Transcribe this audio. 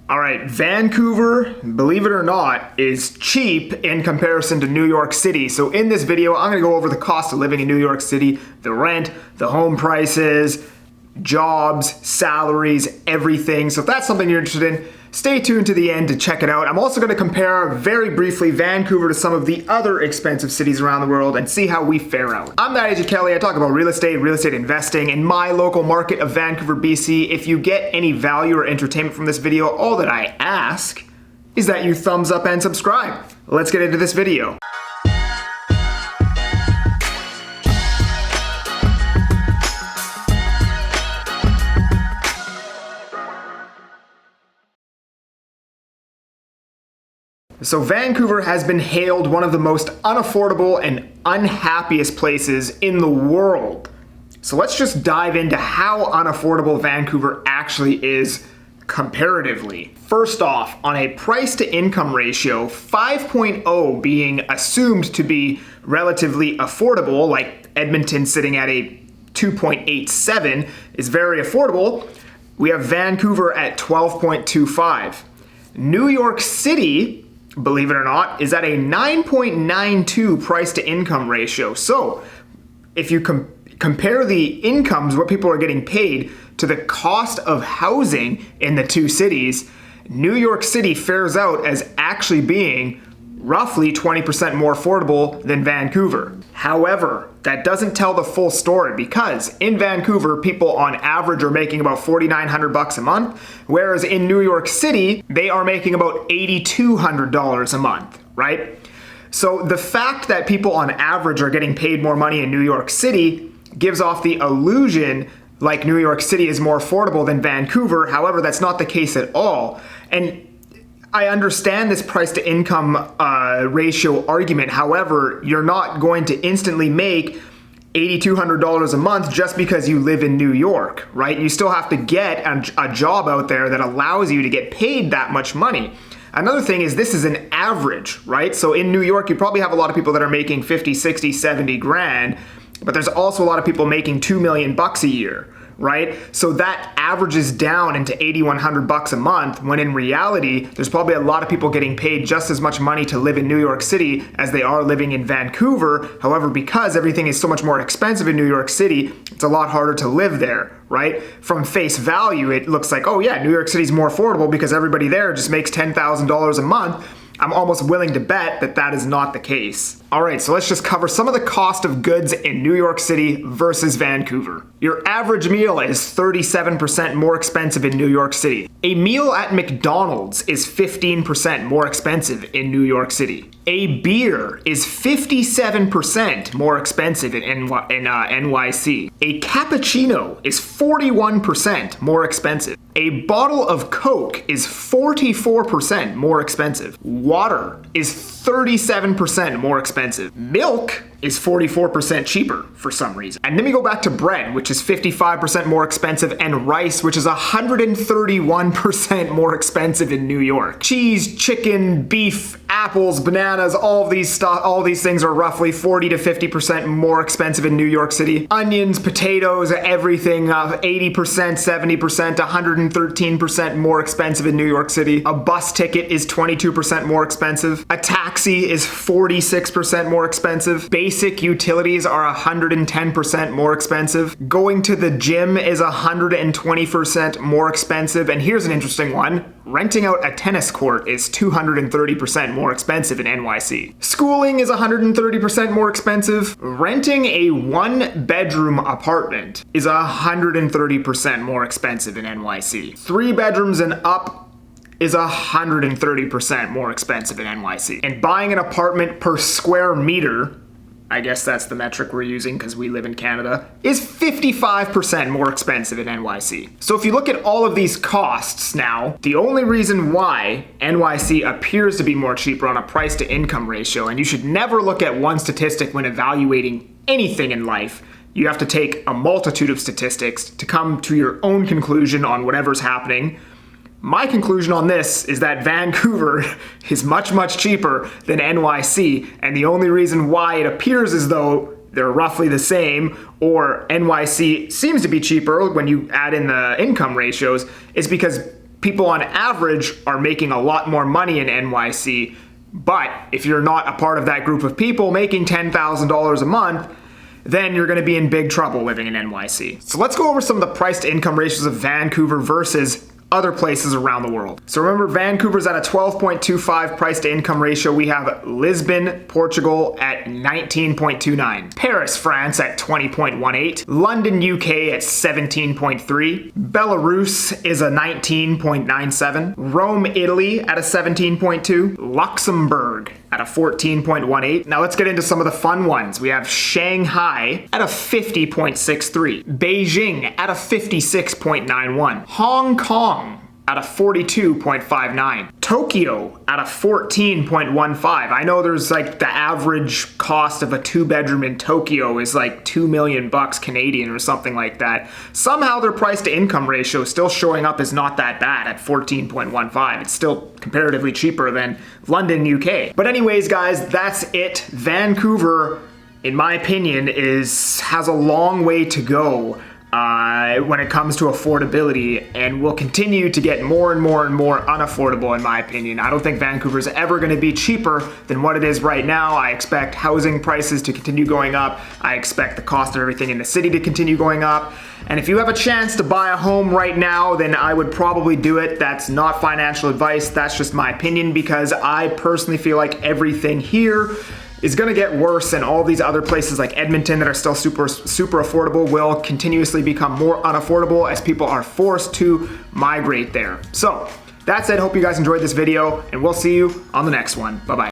All right, Vancouver, believe it or not, is cheap in comparison to New York City. So in this video, I'm gonna go over the cost of living in New York City, the rent, the home prices, jobs, salaries, everything. So if that's something you're interested in, stay tuned to the end to check it out. I'm also gonna compare very briefly Vancouver to some of the other expensive cities around the world and see how we fare out. I'm that Agent Kelly. I talk about real estate investing in my local market of Vancouver, BC. If you get any value or entertainment from this video, all that I ask is that you thumbs up and subscribe. Let's get into this video. So Vancouver has been hailed one of the most unaffordable and unhappiest places in the world. So let's just dive into how unaffordable Vancouver actually is comparatively. First off, on a price to income ratio, 5.0 being assumed to be relatively affordable, like Edmonton sitting at a 2.87 is very affordable, we have Vancouver at 12.25. New York City, believe it or not, is at a 9.92 price to income ratio. So if you compare the incomes, what people are getting paid, to the cost of housing in the two cities, New York City fares out as actually being roughly 20% more affordable than Vancouver. However, that doesn't tell the full story, because in Vancouver, people on average are making about $4,900 a month, whereas in New York City, they are making about $8,200 a month, right? So the fact that people on average are getting paid more money in New York City gives off the illusion like New York City is more affordable than Vancouver. However, that's not the case at all. And I understand this price to income ratio argument. However, you're not going to instantly make $8,200 a month just because you live in New York, right? You still have to get a job out there that allows you to get paid that much money. Another thing is this is an average, right? So in New York, you probably have a lot of people that are making 50, 60, 70 grand, but there's also a lot of people making $2 million a year, right? So that averages down into $8,100 a month, when in reality, there's probably a lot of people getting paid just as much money to live in New York City as they are living in Vancouver. However, because everything is so much more expensive in New York City, it's a lot harder to live there, right? From face value, it looks like, oh yeah, New York City's more affordable because everybody there just makes $10,000 a month. I'm almost willing to bet that that is not the case. All right, so let's just cover some of the cost of goods in New York City versus Vancouver. Your average meal is 37% more expensive in New York City. A meal at McDonald's is 15% more expensive in New York City. A beer is 57% more expensive in NYC. A cappuccino is 41% more expensive. A bottle of Coke is 44% more expensive. Water is 37% more expensive. Milk is 44% cheaper for some reason. And then we go back to bread, which is 55% more expensive, and rice, which is 131% more expensive in New York. Cheese, chicken, beef, apples, bananas, all these things are roughly 40 to 50% more expensive in New York City. Onions, potatoes, everything, 80%, 70%, 113% more expensive in New York City. A bus ticket is 22% more expensive. A taxi is 46% more expensive. Basic utilities are 110% more expensive. Going to the gym is 120% more expensive. And here's an interesting one. Renting out a tennis court is 230% more expensive in NYC. Schooling is 130% more expensive. Renting a one-bedroom apartment is 130% more expensive in NYC. 3 bedrooms and up is 130% more expensive in NYC. And buying an apartment per square meter, I guess that's the metric we're using because we live in Canada, is 55% more expensive in NYC. So if you look at all of these costs now, the only reason why NYC appears to be more cheaper on a price to income ratio, and you should never look at one statistic when evaluating anything in life, you have to take a multitude of statistics to come to your own conclusion on whatever's happening. My conclusion on this is that Vancouver is much, much cheaper than NYC, and the only reason why it appears as though they're roughly the same, or NYC seems to be cheaper when you add in the income ratios, is because People on average are making a lot more money in NYC, but if you're not a part of that group of people making $10,000 a month, then you're going to be in big trouble living in NYC. So let's go over some of the price to income ratios of Vancouver versus other places around the world. So remember, Vancouver's at a 12.25 price to income ratio. We have Lisbon, Portugal at 19.29. Paris, France at 20.18. London, UK at 17.3. Belarus is a 19.97. Rome, Italy at a 17.2. Luxembourg at a 14.18. Now let's get into some of the fun ones. We have Shanghai at a 50.63. Beijing at a 56.91. Hong Kong at a 42.59. Tokyo at a 14.15. I know there's like the average cost of a 2-bedroom in Tokyo is like $2 million Canadian or something like that. Somehow their price to income ratio is still showing up as not that bad at 14.15. It's still comparatively cheaper than London, UK. But anyways, guys, that's it. Vancouver, in my opinion, has a long way to go when it comes to affordability, and will continue to get more and more and more unaffordable, in my opinion. I don't think Vancouver's ever going to be cheaper than what it is right now. I expect housing prices to continue going up. I expect the cost of everything in the city to continue going up. And if you have a chance to buy a home right now, then I would probably do it. That's not financial advice. That's just my opinion, because I personally feel like everything here is going to get worse, and all these other places like Edmonton that are still super affordable will continuously become more unaffordable as people are forced to migrate there. So that's it. Hope you guys enjoyed this video, and we'll see you on the next one. Bye-bye.